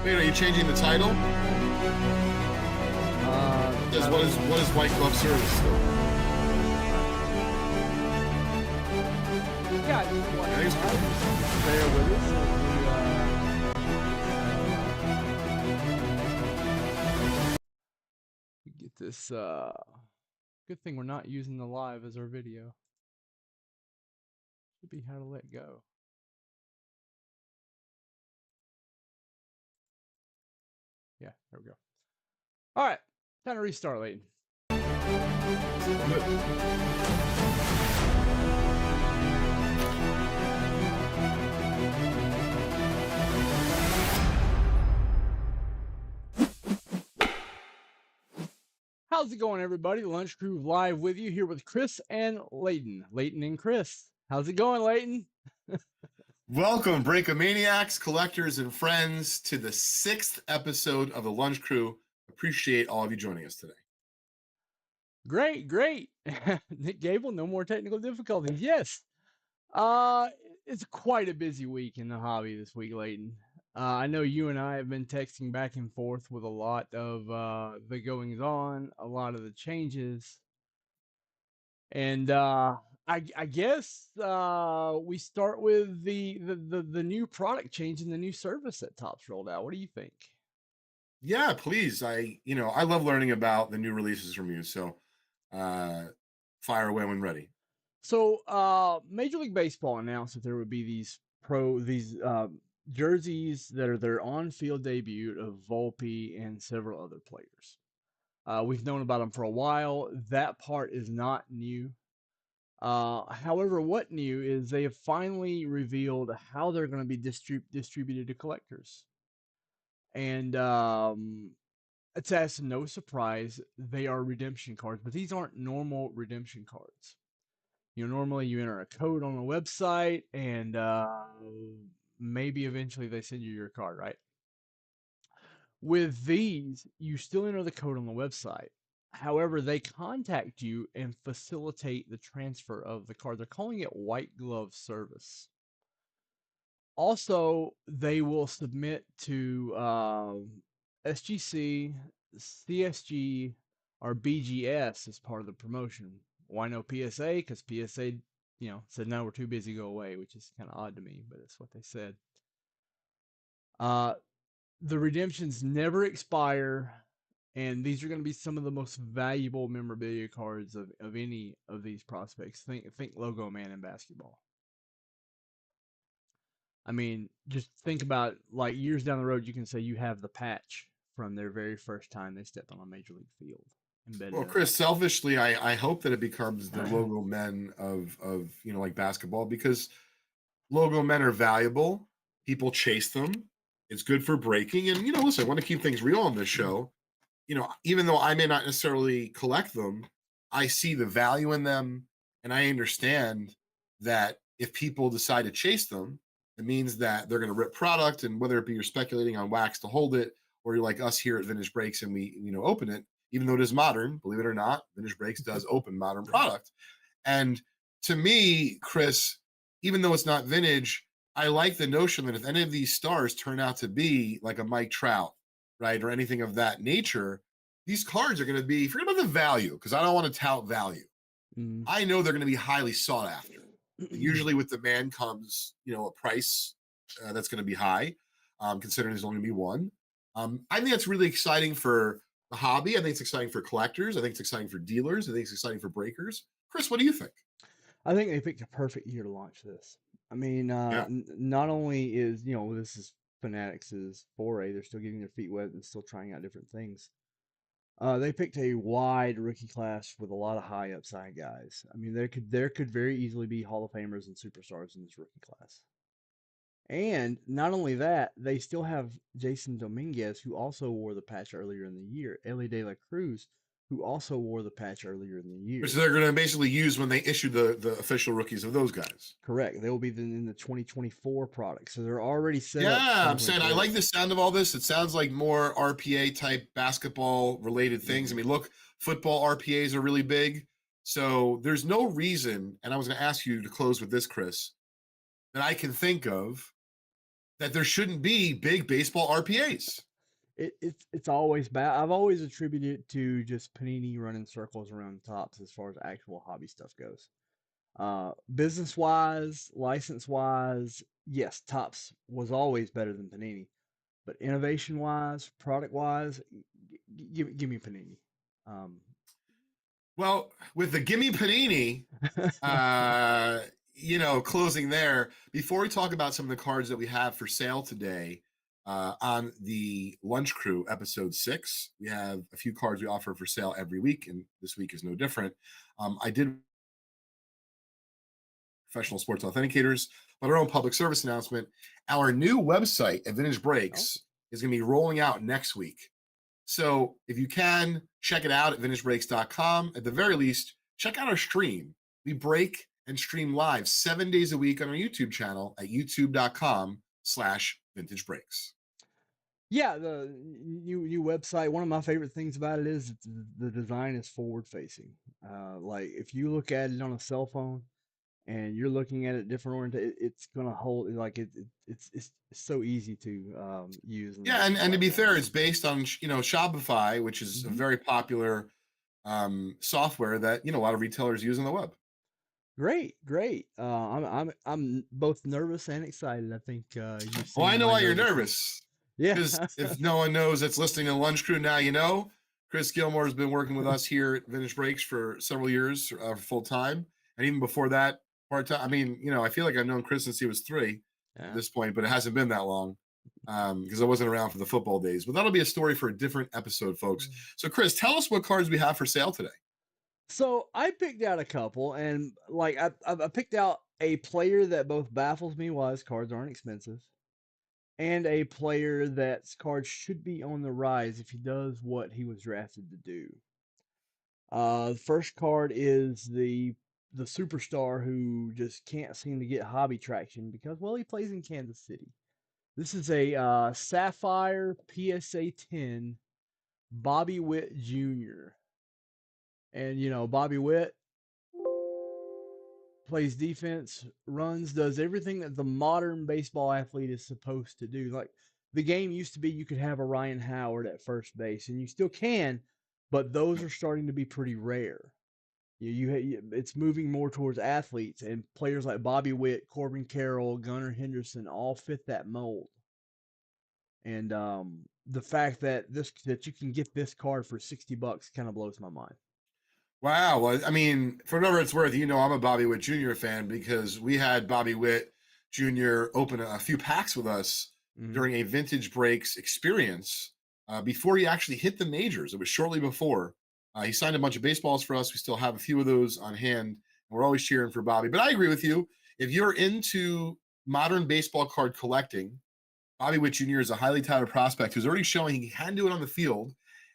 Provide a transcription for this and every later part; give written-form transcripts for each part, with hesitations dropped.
Wait, are you changing the title? What is White Glove Service still? Yeah, bear with us. We get this. Good thing we're not using the live as our video. Should be how to let go. Yeah, there we go. All right, time to restart, Leighton. How's it going, everybody? The Lunch Crew live with you here with Chris and Leighton. Leighton and Chris. How's it going, Leighton? Welcome, Breakomaniacs, collectors, and friends, to the 6th episode of the Lunch Crew. Appreciate all of you joining us today. Great. Nick Gable, no more technical difficulties. Yes. It's quite a busy week in the hobby this week, Leighton. I know you and I have been texting back and forth with a lot of the goings on, a lot of the changes. And I guess we start with the new product change and the new service that Topps rolled out. What do you think? Yeah, please. I love learning about the new releases from you. So fire away when ready. So Major League Baseball announced that there would be these jerseys that are their on-field debut of Volpe and several other players. We've known about them for a while. That part is not new. However, what new is they have finally revealed how they're going to be distributed to collectors. And it's as no surprise, they are redemption cards, but these aren't normal redemption cards. Normally you enter a code on a website and maybe eventually they send you your card, right? With these, you still enter the code on the website. However, they contact you and facilitate the transfer of the card. They're calling it white glove service. Also, they will submit to SGC, CSG, or BGS as part of the promotion. Why no PSA? Because PSA, said no, we're too busy, go away, which is kind of odd to me, but it's what they said. The redemptions never expire, and these are going to be some of the most valuable memorabilia cards of any of these prospects. Think Logo Man in basketball. I mean, just think about like years down the road, you can say you have the patch from their very first time they stepped on a major league field. Well, Chris, selfishly, I hope that it becomes the logo men of like basketball, because logo men are valuable. People chase them. It's good for breaking. And, listen, I want to keep things real on this show. Even though I may not necessarily collect them, I see the value in them. And I understand that if people decide to chase them, it means that they're going to rip product. And whether it be you're speculating on wax to hold it, or you're like us here at Vintage Breaks and we, open it, even though it is modern, believe it or not, Vintage Breaks does open modern product. And to me, Chris, even though it's not vintage, I like the notion that if any of these stars turn out to be like a Mike Trout, right, or anything of that nature, these cards are going to be, forget about the value, because I don't want to tout value. I know they're going to be highly sought after. Usually with demand comes, a price that's going to be high, considering there's only going to be one. I think that's really exciting for the hobby. I think it's exciting for collectors. I think it's exciting for dealers. I think it's exciting for breakers. Chris, what do you think? I think they picked a perfect year to launch this. I mean, not only is, this is Fanatics' foray, they're still getting their feet wet and still trying out different things. They picked a wide rookie class with a lot of high upside guys. I mean, there could very easily be Hall of Famers and superstars in this rookie class. And not only that, they still have Jason Dominguez, who also wore the patch earlier in the year. Ellie De La Cruz, who also wore the patch earlier in the year. Which they're going to basically use when they issue the official rookies of those guys. Correct. They will be in the 2024 product. So they're already set up. Yeah, I'm saying I like the sound of all this. It sounds like more RPA type basketball related things. I mean, look, football RPAs are really big. So there's no reason, and I was going to ask you to close with this, Chris, that I can think of that there shouldn't be big baseball RPAs. It's always bad. I've always attributed it to just Panini running circles around tops as far as actual hobby stuff goes. Business wise, license wise, yes, Tops was always better than Panini. But innovation wise, product wise, give me Panini. Um, Well, with the Gimme Panini, uh, closing there, before we talk about some of the cards that we have for sale today on the Lunch Crew episode 6, we have a few cards we offer for sale every week, and this week is no different. I did professional sports authenticators, but our own public service announcement. Our new website at Vintage oh, Breaks is going to be rolling out next week. So if you can, check it out at vintagebreaks.com. At the very least, check out our stream. We break and stream live 7 days a week on our YouTube channel at youtube.com/vintage breaks. yeah, the new website. One of my favorite things about it is the design is forward facing. Like if you look at it on a cell phone and you're looking at it different orientation, it's gonna hold like it's so easy to use on Yeah, the and to be platform. fair, it's based on Shopify, which is a Hmm. very popular software that a lot of retailers use on the web. Great, great. I'm both nervous and excited. I think you've Well, I seen know my why you're nervousness. nervous. Yeah. Because if no one knows that's listening to Lunch Crew now, Chris Gilmore has been working with us here at Vintage Breaks for several years, full time, and even before that, part time. I mean, I feel like I've known Chris since he was 3 at Yeah. this point, but it hasn't been that long because I wasn't around for the football days. But that'll be a story for a different episode, folks. So, Chris, tell us what cards we have for sale today. So I picked out a couple, and like I picked out a player that both baffles me why his cards aren't expensive, and a player that's cards should be on the rise if he does what he was drafted to do. The first card is the superstar who just can't seem to get hobby traction because well he plays in Kansas City. This is a Sapphire PSA 10 Bobby Witt Jr. And Bobby Witt plays defense, runs, does everything that the modern baseball athlete is supposed to do. Like the game used to be, you could have a Ryan Howard at first base, and you still can, but those are starting to be pretty rare. It's moving more towards athletes, and players like Bobby Witt, Corbin Carroll, Gunnar Henderson all fit that mold. And the fact that you can get this card for $60 kind of blows my mind. Wow. Well, I mean, for whatever it's worth, I'm a Bobby Witt Jr. fan because we had Bobby Witt Jr. open a few packs with us Mm-hmm. during a Vintage Breaks experience before he actually hit the majors. It was shortly before. He signed a bunch of baseballs for us. We still have a few of those on hand. We're always cheering for Bobby. But I agree with you. If you're into modern baseball card collecting, Bobby Witt Jr. is a highly touted prospect who's already showing he can do it on the field.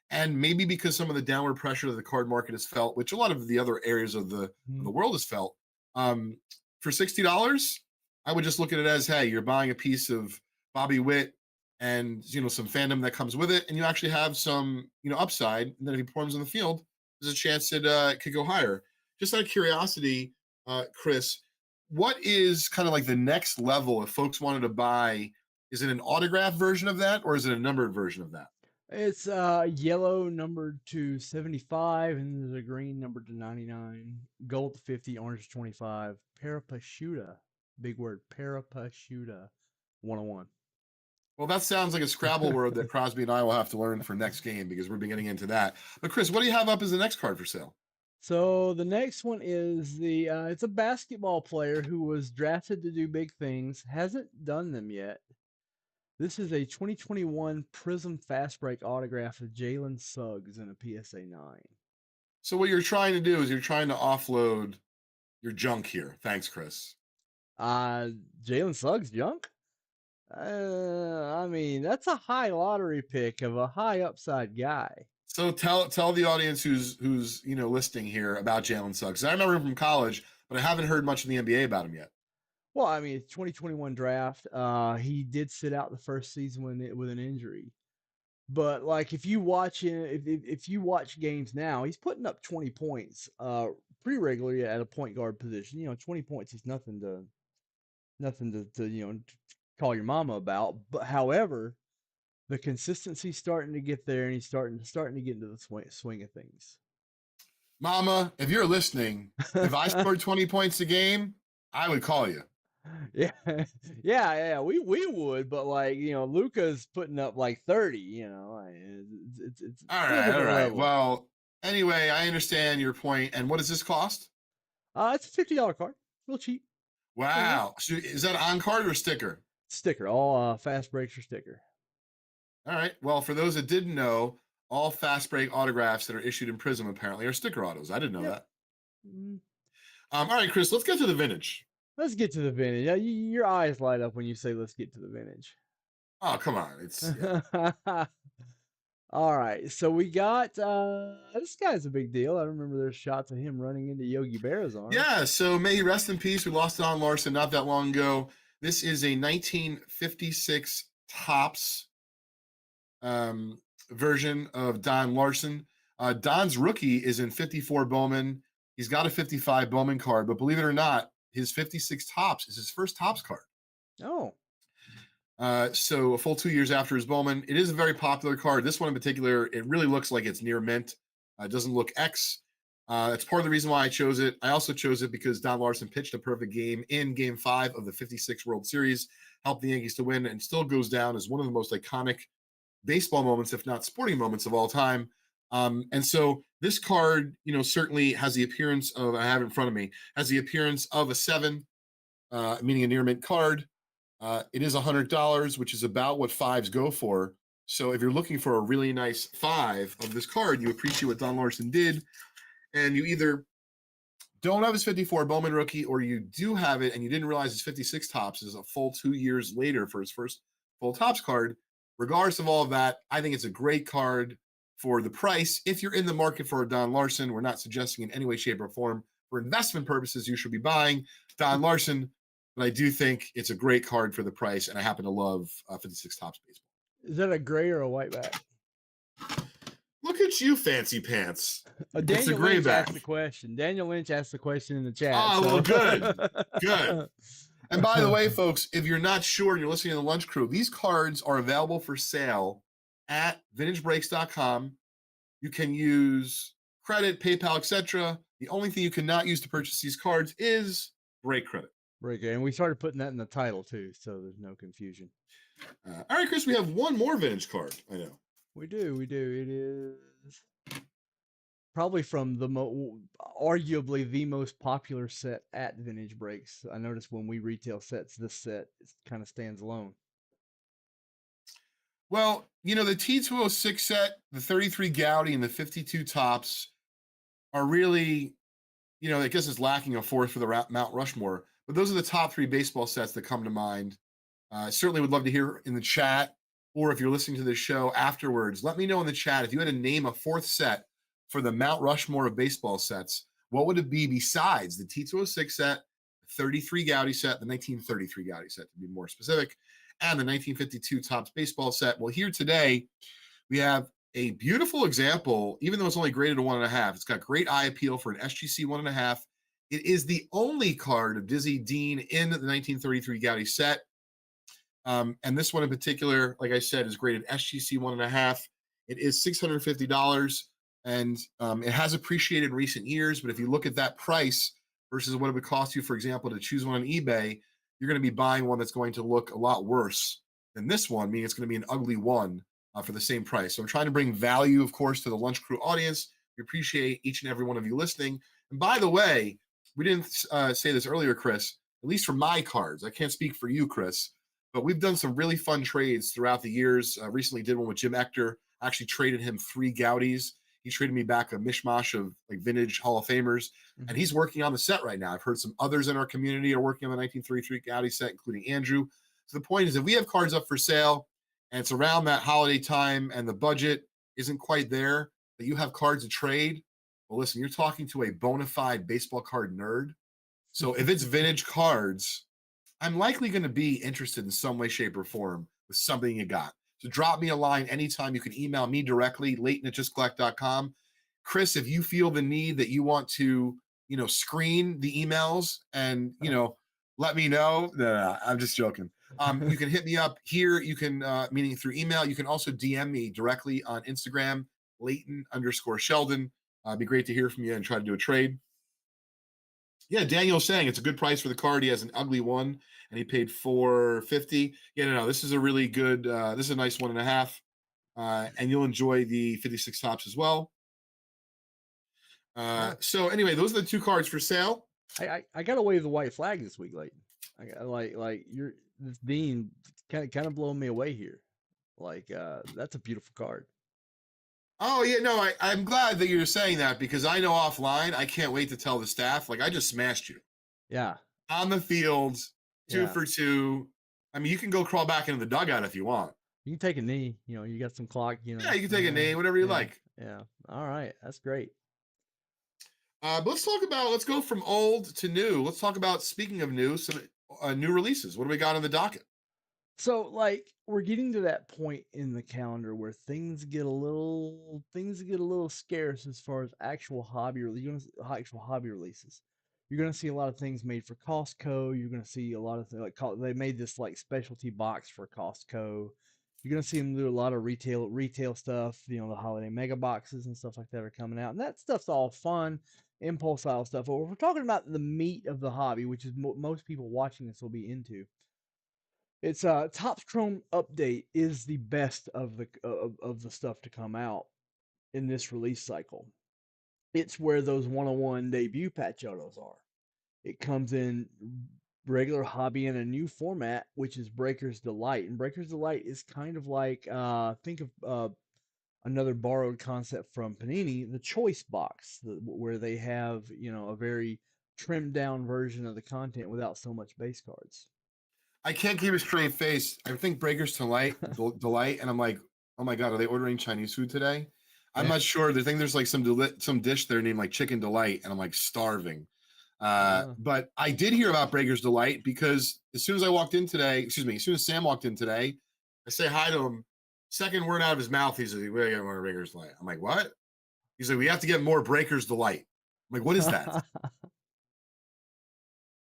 And maybe because some of the downward pressure that the card market has felt, which a lot of the other areas of the world has felt, um, for $60, I would just look at it as, hey, you're buying a piece of Bobby Witt and some fandom that comes with it, and you actually have some upside. And then if he performs in the field, there's a chance it could go higher. Just out of curiosity, Chris, what is kind of like the next level if folks wanted to buy? Is it an autographed version of that, or is it a numbered version of that? It's yellow numbered to 75, and there's a green numbered to 99, gold to 50, orange to 25, Parapashuta, big word, Parapashuta 101. Well, that sounds like a Scrabble word that Crosby and I will have to learn for next game because we're getting into that. But Chris, what do you have up as the next card for sale? So the next one is it's a basketball player who was drafted to do big things, hasn't done them yet. This is a 2021 Prism Fast Break autograph of Jalen Suggs in a PSA 9. So what you're trying to do is you're trying to offload your junk here. Thanks, Chris. Uh, Jalen Suggs junk? I mean, that's a high lottery pick of a high upside guy. So tell the audience who's listening here about Jalen Suggs. I remember him from college, but I haven't heard much in the NBA about him yet. Well, I mean, 2021 draft. He did sit out the first season with an injury. But like, if you watch him, if you watch games now, he's putting up 20 points, pretty regularly at a point guard position. 20 points is nothing to call your mama about. But however, the consistency's starting to get there, and he's starting to get into the swing of things. Mama, if you're listening, if I scored 20 points a game, I would call you. Yeah, yeah, we would, but like Luca's putting up like 30. It's All still a right, all different right. level. Well, anyway, I understand your point. And what does this cost? It's a $50 card, real cheap. Yeah. Wow. So is that on card or sticker? Sticker, all fast breaks are sticker. All right. Well, for those that didn't know, all fast break autographs that are issued in Prism apparently are sticker autos. I didn't know Yep. that. All right, Chris, let's get to the vintage. Let's get to the vintage. Yeah, your eyes light up when you say let's get to the vintage. Oh, come on. It's yeah. All right, so we got this guy's a big deal. I remember there's shots of him running into Yogi Berra's arm. Yeah, so may he rest in peace. We lost Don Larson not that long ago. This is a 1956 Topps version of Don Larson. Don's rookie is in 54 Bowman. He's got a 55 Bowman card, but believe it or not, his 56 Topps is his first Topps card. Oh. So a full 2 years after his Bowman. It is a very popular card. This one in particular, it really looks like it's near mint. It doesn't look X. That's part of the reason why I chose it. I also chose it because Don Larson pitched a perfect game in Game 5 of the 56 World Series, helped the Yankees to win, and still goes down as one of the most iconic baseball moments, if not sporting moments of all time. And so this card, certainly has the appearance of, I have it in front of me, has the appearance of a 7, meaning a near mint card. It is $100, which is about what 5s go for. So if you're looking for a really nice 5 of this card, you appreciate what Don Larson did, and you either don't have his 54 Bowman rookie, or you do have it and you didn't realize his 56 Topps is a full 2 years later for his first full Topps card. Regardless of all of that, I think it's a great card for the price. If you're in the market for a Don Larson, we're not suggesting in any way, shape, or form for investment purposes you should be buying Don Larson, but I do think it's a great card for the price, and I happen to love 56 Topps baseball. Is that a gray or a white back? Look at you, fancy pants. It's a Daniel gray Lynch back. asked the question. Daniel Lynch asked the question in the chat. Oh, well, good. Good. And by the way, folks, if you're not sure and you're listening to the Lunch Crew, these cards are available for sale at vintagebreaks.com. You can use credit, PayPal, etc. The only thing you cannot use to purchase these cards is break credit. Break, and we started putting that in the title too, so there's no confusion. All right, Chris, we have one more vintage card. I know. We do. It is probably from arguably the most popular set at Vintage Breaks. I noticed when we retail sets, this set kind of stands alone. Well, the T206 set, the 33 Gowdy, and the 52 Topps are really, I guess it's lacking a fourth for the Mount Rushmore, but those are the top 3 baseball sets that come to mind. Certainly would love to hear in the chat, or if you're listening to this show afterwards, let me know in the chat if you had to name a 4th set for the Mount Rushmore of baseball sets. What would it be besides the T206 set, the 33 Gowdy set, the 1933 Gowdy set to be more specific, and the 1952 Topps baseball set? Well, here today we have a beautiful example, even though it's only graded a 1.5. It's got great eye appeal for an SGC 1.5. It is the only card of Dizzy Dean in the 1933 Gowdy set. And this one in particular, like I said, is graded SGC 1.5. It is $650, and it has appreciated in recent years. But if you look at that price versus what it would cost you, for example, to choose one on eBay, you're going to be buying one that's going to look a lot worse than this one, meaning it's going to be an ugly one for the same price. So I'm trying to bring value, of course, to the Lunch Crew audience. We appreciate each and every one of you listening. And by the way, we didn't say this earlier, Chris, at least for my cards. I can't speak for you, Chris, but we've done some really fun trades throughout the years. Recently did one with Jim Ector. I actually traded him 3 Gowdies. He traded me back a mishmash of like vintage Hall of Famers, and he's working on the set right now. I've heard some others in our community are working on the 1933 Gowdy set, including Andrew. So the point is, if we have cards up for sale and it's around that holiday time and the budget isn't quite there, but you have cards to trade, well, listen, you're talking to a bona fide baseball card nerd. So if it's vintage cards, I'm likely going to be interested in some way, shape, or form with something you got. So drop me a line anytime. You can email me directly, leighton@justcollect.com. Chris, if you feel the need that you want to, screen the emails and, let me know. No, I'm just joking. You can hit me up here. You can, meaning through email. You can also DM me directly on Instagram, Leighton_Sheldon. It'd be great to hear from you and try to do a trade. Yeah, Daniel's saying it's a good price for the card. He has an ugly one, and he paid $450. Yeah, no, this is a really good. This is a nice 1.5, and you'll enjoy the 56 tops as well. Yeah. So anyway, those are the two cards for sale. I gotta wave the white flag this week, Leighton. I got like you're this Dean kind of blowing me away here. Like that's a beautiful card. Oh yeah, no, I'm glad that you're saying that because I know offline I can't wait to tell the staff like I just smashed you Yeah, on the field, two yeah. for two. I mean, you can go crawl back into the dugout if you want. You can take a knee. You know, you got some clock. You Yeah, know. you can take a Yeah, knee, whatever you yeah, like. yeah. All right, that's great. But let's go from old to new. Let's talk about, speaking of new, some new releases. What do we got on the docket? So like we're getting to that point in the calendar where things get a little scarce as far as actual hobby releases. You're gonna see a lot of things made for Costco. You're gonna see a lot of things like they made this like specialty box for Costco. You're gonna see them do a lot of retail stuff. You know, the holiday mega boxes and stuff like that are coming out, and that stuff's all fun, impulse style stuff. But we're talking about the meat of the hobby, which is most people watching this will be into. It's Topps Chrome Update is the best of the stuff to come out in this release cycle. It's where those 101 debut patch autos are. It comes in regular hobby in a new format, which is Breaker's Delight. And Breaker's Delight is kind of like think of another borrowed concept from Panini, the Choice Box, where they have a very trimmed down version of the content without so much base cards. I can't keep a straight face. I think Breakers Delight, and I'm like, oh my god, are they ordering Chinese food today? I'm Yeah. not sure. They think there's like some dish there named like Chicken Delight, and I'm like starving. But I did hear about Breakers Delight because as soon as I walked in today, excuse me, as soon as Sam walked in today, I say hi to him. Second word out of his mouth, he's like, "We got more Breakers Delight." I'm like, "What?" He's like, "We have to get more Breakers Delight." I'm like, "What is that?"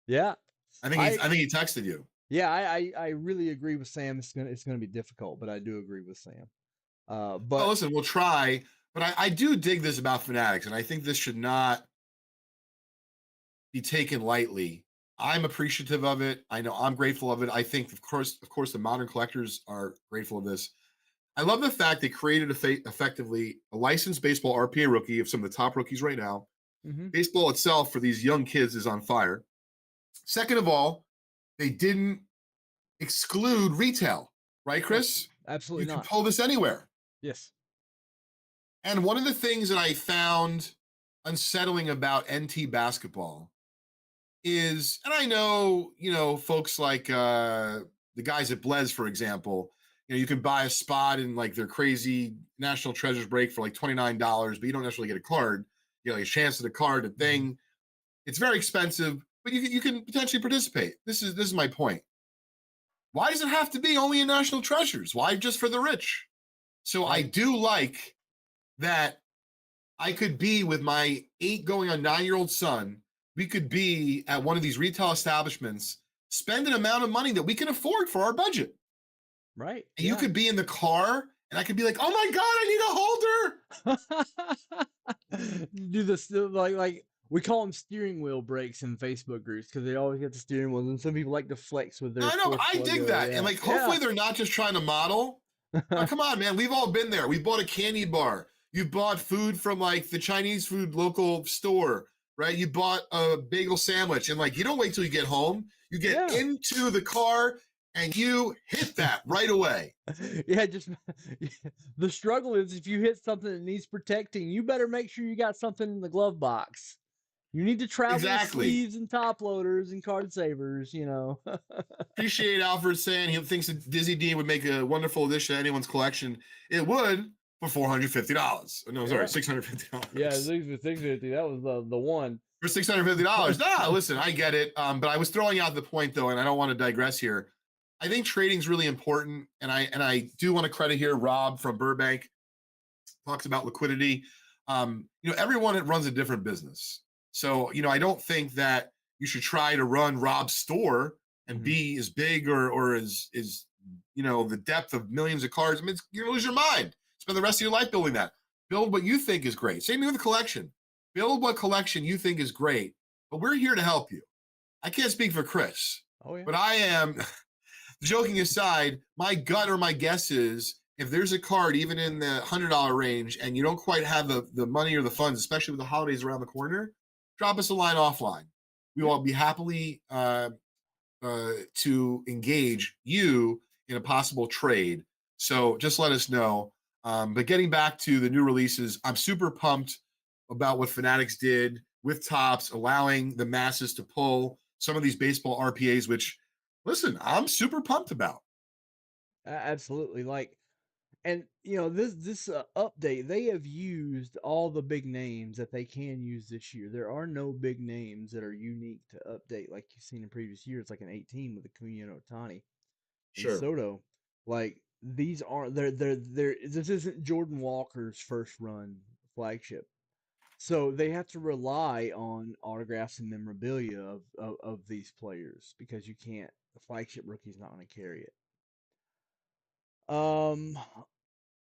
Yeah. I I think he texted you. yeah, I really agree with Sam. It's gonna be difficult, but I do agree with Sam. Oh, But listen, we'll try. But I do dig this about Fanatics, and I think this should not be taken lightly. I'm appreciative of it. I know I'm grateful of it. I think, of course, the modern collectors are grateful of this. I love the fact they created effectively a licensed baseball RPA rookie of some of the top rookies right now. mhm, Baseball itself for these young kids is on fire. Second of all, they didn't exclude retail, right, no, Chris? absolutely You can not. pull this anywhere. Yes. And one of the things that I found unsettling about NT basketball is, and I know, folks like the guys at Blez, for example, you can buy a spot in like their crazy National Treasures break for like $29, but you don't necessarily get a card. You know, like a chance at a card, a Mhm. thing. It's very expensive, but you can potentially participate. This is my point. Why does it have to be only in National Treasures? Why just for the rich? So I Right. do like that I could be with my 8 going on 9-year-old son. We could be at one of these retail establishments, spend an amount of money that we can afford for our budget. Right. And you Yeah. could be in the car, and I could be like, oh my God, I need a holder. Do this like we call them steering wheel breaks in Facebook groups because they always get the steering wheels, and some people like to flex with their I know, but force I dig logo. that. And Yeah. like, Yeah. hopefully they're not just trying to model. Oh, come on, man. We've all been there. We bought a candy bar. You bought food from like the Chinese food local store, right? You bought a bagel sandwich, and like you don't wait till you get home. You get Yeah. into the car and you hit that right away. Yeah, just the struggle is if you hit something that needs protecting, you better make sure you got something in the glove box. You need to travel with Exactly. sleeves and top loaders and card savers. Appreciate Alfred saying he thinks that Dizzy Dean would make a wonderful addition to anyone's collection. It would for $450. No, sorry, Yeah. Yeah, $650. 650. That was the one. For $650. Nah, listen, I get it. But I was throwing out the point though, and I don't want to digress here. I think trading is really important, and I do want to credit here Rob from Burbank talks about liquidity. Everyone runs a different business, so I don't think that you should try to run Rob's store and Mhm. be as big or is the depth of millions of cards. I mean, you're gonna lose your mind. Spend the rest of your life building that. Build what you think is great. Same thing with the collection. Build what collection you think is great. But we're here to help you. I can't speak for Chris, Oh, yeah. but I am. Joking aside, my gut or my guess is if there's a card even in the $100 range and you don't quite have the money or the funds, especially with the holidays around the corner, drop us a line offline. We Yeah. will be happily to engage you in a possible trade. So just let us know. But getting back to the new releases, I'm super pumped about what Fanatics did with Tops, allowing the masses to pull some of these baseball RPAs, which, listen, I'm super pumped about. Absolutely. Like, and this update, they have used all the big names that they can use this year. There are no big names that are unique to update like you've seen in previous years, like an 18 with Acuna and Otani and Sure. Soto. Like these aren't they're this isn't Jordan Walker's first run flagship. So they have to rely on autographs and memorabilia of these players because you can't the flagship rookie's not going to carry it. Um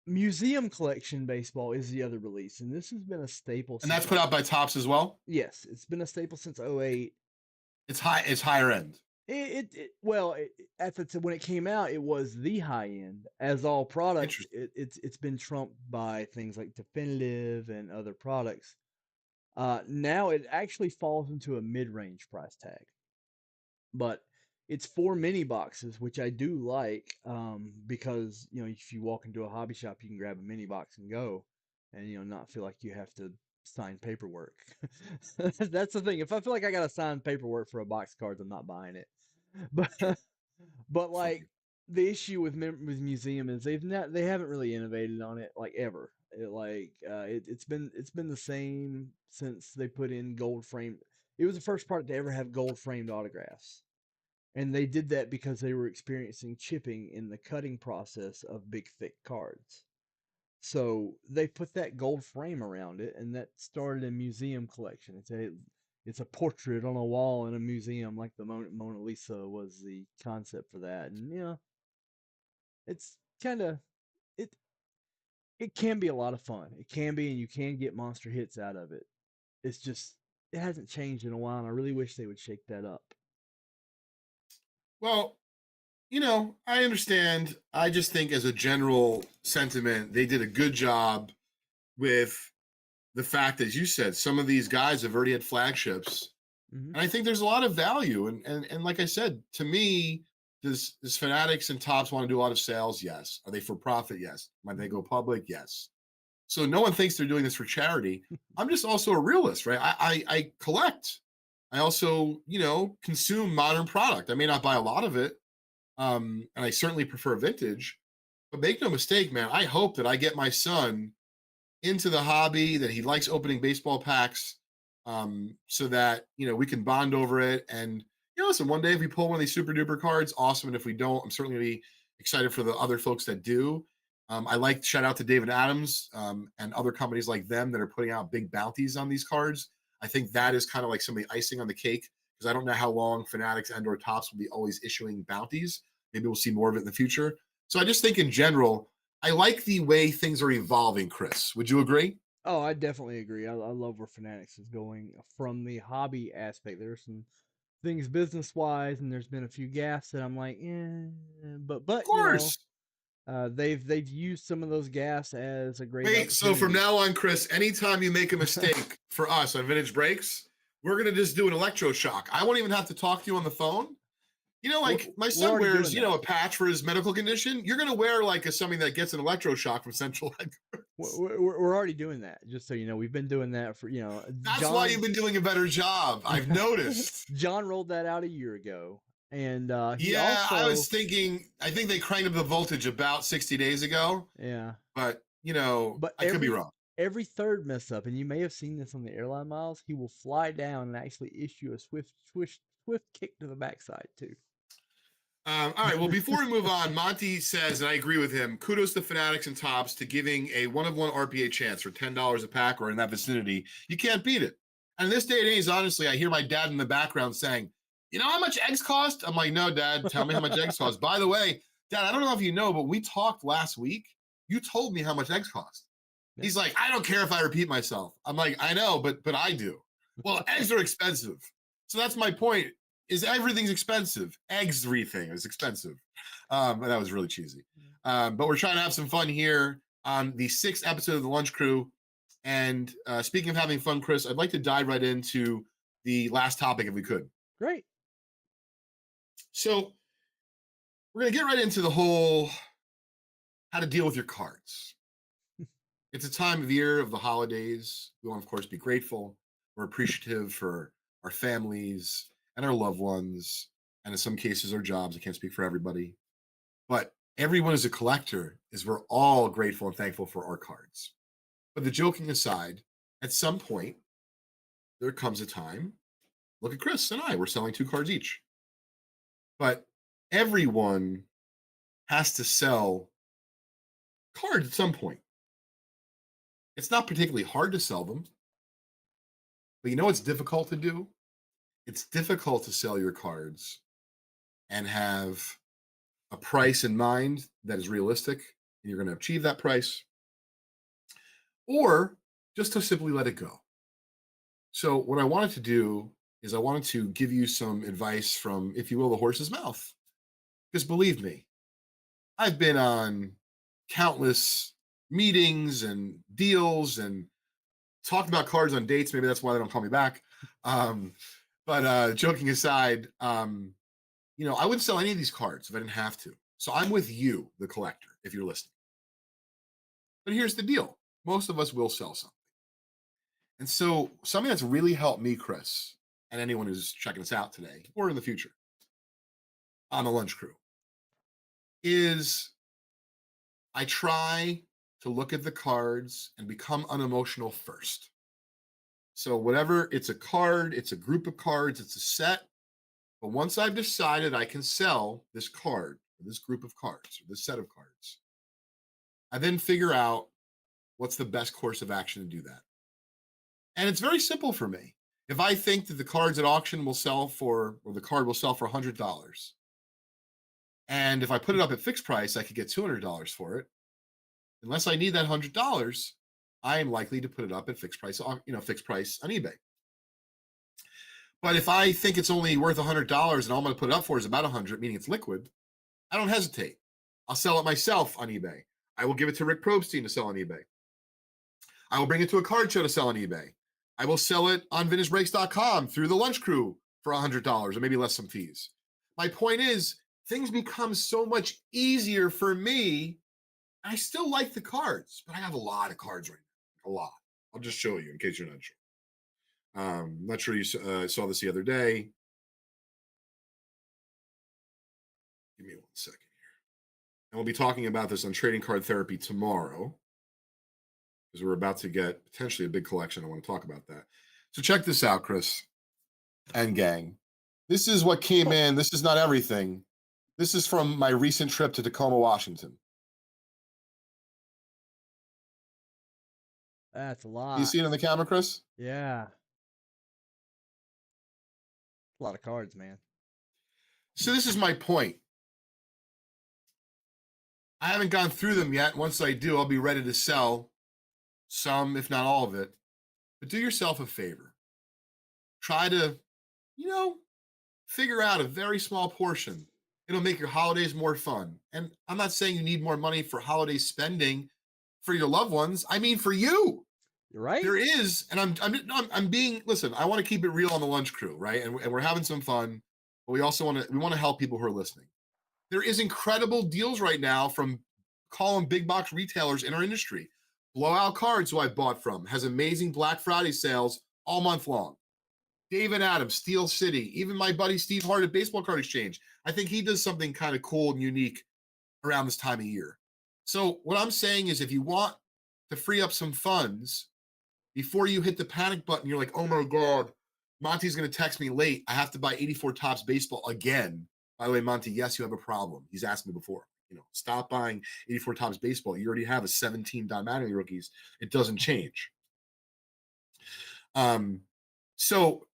Museum collection baseball is the other release, and this has been a staple And since that's put out by Tops as well. yes, it's been a staple since '08. It's higher end. At when it came out, it was the high end. As all products, Interesting. it's been trumped by things like Definitive and other products. Now it actually falls into a mid-range price tag, but it's 4 mini boxes, which I do like because if you walk into a hobby shop, you can grab a mini box and go, and not feel like you have to sign paperwork. That's the thing. If I feel like I got to sign paperwork for a box of cards, I'm not buying it. But Sure. but Funny. like the issue with museum is they haven't really innovated on it like ever. It's been the same since they put in gold frame. It was the first product to ever have gold framed autographs. And they did that because they were experiencing chipping in the cutting process of big, thick cards. So they put that gold frame around it, and that started a museum collection. It's a portrait on a wall in a museum, like the Mona Lisa was the concept for that. And it's kind of it. It can be a lot of fun. It can be, and you can get monster hits out of it. It's just it hasn't changed in a while, and I really wish they would shake that up. Well, I understand. I just think, as a general sentiment, they did a good job with the fact, as you said, some of these guys have already had flagships, Hmm. and I think there's a lot of value. And like I said, to me, does Fanatics and Tops want to do a lot of sales? Yes. Are they for profit? Yes. Might they go public? Yes. So no one thinks they're doing this for charity. I'm just also a realist, right? I collect. I also, consume modern product. I may not buy a lot of it, and I certainly prefer vintage. But make no mistake, man, I hope that I get my son into the hobby, that he likes opening baseball packs, so that we can bond over it. And listen, one day if we pull one of these super duper cards, awesome. And if we don't, I'm certainly gonna be excited for the other folks that do. I like shout out to David Adams and other companies like them that are putting out big bounties on these cards. I think that is kind of like some of the icing on the cake because I don't know how long Fanatics and or Tops will be always issuing bounties. Maybe we'll see more of it in the future. So I just think in general, I like the way things are evolving, Chris. Would you agree? Oh, I definitely agree. I love where Fanatics is going from the hobby aspect. There's some things business wise, and there's been a few gaffes that I'm like, Of but course. they've used some of those gaffes as a great Wait, so from opportunity. now on, Chris, anytime you make a mistake for us on Vintage Breaks, we're gonna just do an electroshock. I won't even have to talk to you on the phone. we're, Like my we're son already wears, doing that. a patch for his medical condition. You're gonna wear like something that gets an electroshock from Central. We're already doing that. Just so you know, we've been doing that for That's why John. you've been doing a better job. I've noticed. John rolled that out a year ago, and he Yeah, I also was thinking. I think they cranked up the voltage about 60 days ago, yeah. but But I could be wrong. every third mess up, and you may have seen this on the airline miles, he will fly down and actually issue a swift kick to the backside too. All right. Well, before we move on, Monty says, and I agree with him, kudos to Fanatics and Tops to giving a one-of-one RPA chance for $10 a pack or in that vicinity. You can't beat it. And in this day and age, honestly, I hear my dad in the background saying, you know how much eggs cost? I'm like, no, Dad, tell me how much eggs cost. By the way, Dad, I don't know if you know, but we talked last week. You told me how much eggs cost. Yeah. He's like, I don't care if I repeat myself. I'm like, I know, but I do. Well, eggs are expensive. So that's my point, is everything's expensive. Eggs, everything is expensive. And that was really cheesy. But we're trying to have some fun here on the 6th episode of the Lunch Crew. And speaking of having fun, Chris, I'd like to dive right into the last topic if we could. Great. So we're going to get right into the whole how to deal with your cards. It's a time of year of the holidays. We want to, of course, be grateful. We're appreciative for our families and our loved ones, and in some cases, our jobs. I can't speak for everybody. But everyone is a collector, is we're all grateful and thankful for our cards. But the joking aside, at some point, there comes a time. Look at Chris and I, we're selling 2 cards each. But everyone has to sell cards at some point. It's not particularly hard to sell them, but you know what's difficult to do? It's difficult to sell your cards and have a price in mind that is realistic and you're going to achieve that price, or just to simply let it go. So, what I wanted to do is I wanted to give you some advice from, if you will, the horse's mouth. Because believe me, I've been on countless meetings and deals and talked about cards on dates. Maybe that's why they don't call me back. But joking aside, I wouldn't sell any of these cards if I didn't have to. So I'm with you, the collector, if you're listening. But here's the deal. Most of us will sell something. And so something that's really helped me, Chris, and anyone who's checking us out today or in the future on the Lunch Crew, is I try to look at the cards and become unemotional first. So whatever, it's a card, it's a group of cards, it's a set. But once I've decided I can sell this card, or this group of cards, or this set of cards, I then figure out what's the best course of action to do that. And it's very simple for me. If I think that the cards at auction will sell for, or the card will sell for $100, and if I put it up at fixed price, I could get $200 for it. Unless I need that $100, I am likely to put it up at fixed price, fixed price on eBay. But if I think it's only worth $100 and all I'm going to put it up for is about $100, meaning it's liquid, I don't hesitate. I'll sell it myself on eBay. I will give it to Rick Probstein to sell on eBay. I will bring it to a card show to sell on eBay. I will sell it on vintagebreaks.com through the Lunch Crew for $100 or maybe less some fees. My point is, things become so much easier for me. I still like the cards, but I have a lot of cards right now. A lot. I'll just show you in case you're not sure. Not sure you saw this the other day. Give me 1 second here. And we'll be talking about this on Trading Card Therapy tomorrow, because we're about to get potentially a big collection. I want to talk about that. So check this out, Chris and gang. This is what came in. This is not everything. This is from my recent trip to Tacoma, Washington. That's a Do lot. you see it on the camera, Chris? Yeah. A lot of cards, man. So this is my point. I haven't gone through them yet. Once I do, I'll be ready to sell some, if not all of it. But do yourself a favor. Try to, figure out a very small portion. It'll make your holidays more fun. And I'm not saying you need more money for holiday spending for your loved ones. I mean, for you. You're right. There is, and I'm being, listen, I want to keep it real on the Lunch Crew, right? And we're having some fun, but we also want to help people who are listening. There is incredible deals right now from call them big box retailers in our industry. Blowout Cards, who I bought from, has amazing Black Friday sales all month long. David Adams, Steel City, even my buddy Steve Hart at Baseball Card Exchange. I think he does something kind of cool and unique around this time of year. So what I'm saying is, if you want to free up some funds before you hit the panic button, you're like, oh my God, Monty's going to text me late. I have to buy 84 Topps baseball again. By the way, Monty, yes, you have a problem. He's asked me before. Stop buying 84 Topps baseball. You already have a 17 Don Mattingly rookies. It doesn't change. So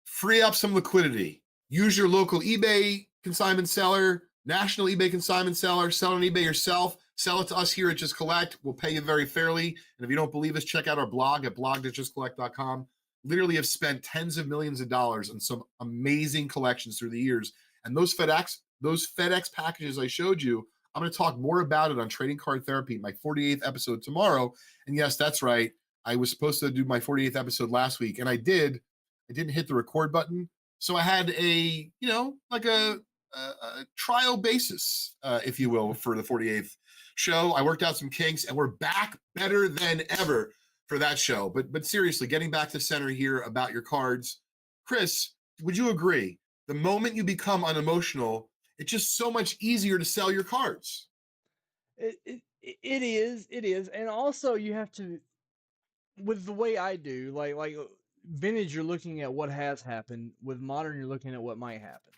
free up some liquidity. Use your local eBay consignment seller, national eBay consignment seller, sell on eBay yourself, sell it to us here at Just Collect. We'll pay you very fairly. And if you don't believe us, check out our blog at blog.justcollect.com. Literally have spent tens of millions of dollars on some amazing collections through the years. And those FedEx packages I showed you, I'm going to talk more about it on Trading Card Therapy, my 48th episode tomorrow. And yes, that's right. I was supposed to do my 48th episode last week, and I did. I didn't hit the record button. So I had a, like a trial basis, if you will, for the 48th show. I worked out some kinks, and we're back better than ever for that show. But seriously, getting back to center here about your cards, Chris, would you agree? The moment you become unemotional, it's just so much easier to sell your cards. It is, and also you have to, with the way I do, like vintage, you're looking at what has happened. With modern, you're looking at what might happen,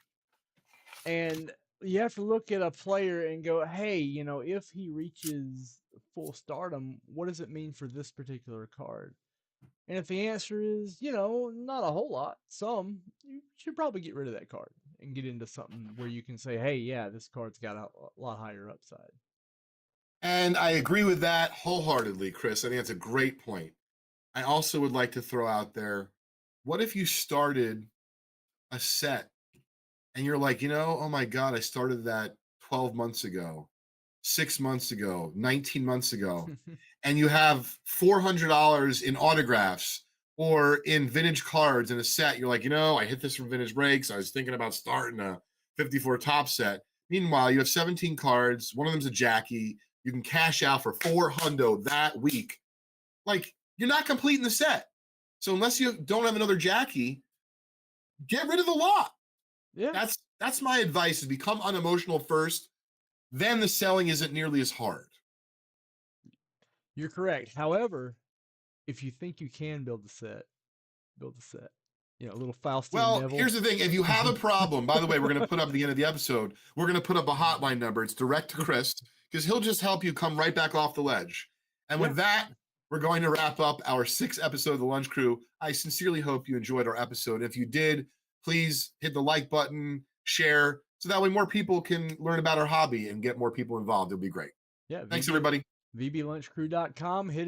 and you have to look at a player and go, hey, if he reaches full stardom, what does it mean for this particular card? And if the answer is, not a whole lot, you should probably get rid of that card and get into something where you can say, hey, yeah, this card's got a lot higher upside. And I agree with that wholeheartedly, Chris. I think that's a great point. I also would like to throw out there, what if you started a set and you're like, oh my God, I started that 12 months ago, 6 months ago, 19 months ago, and you have $400 in autographs or in vintage cards in a set. You're like, I hit this from Vintage Breaks. I was thinking about starting a 54 top set. Meanwhile, you have 17 cards. One of them's a Jackie. You can cash out for $400 that week. Like, you're not completing the set. So unless you don't have another Jackie, get rid of the lot. Yeah. That's my advice, is become unemotional first. Then the selling isn't nearly as hard. You're correct. However, if you think you can build the set. A little Faustian Well, Neville. here's the thing. If you have a problem, by the way, we're going to put up at the end of the episode, we're going to put up a hotline number. It's direct to Chris, because he'll just help you come right back off the ledge. And with that, we're going to wrap up our 6th episode of The Lunch Crew. I sincerely hope you enjoyed our episode. If you did, please hit the like button, share, so that way more people can learn about our hobby and get more people involved. It'll be great. Yeah. Thanks, everybody. VBLunchCrew.com. Hit it.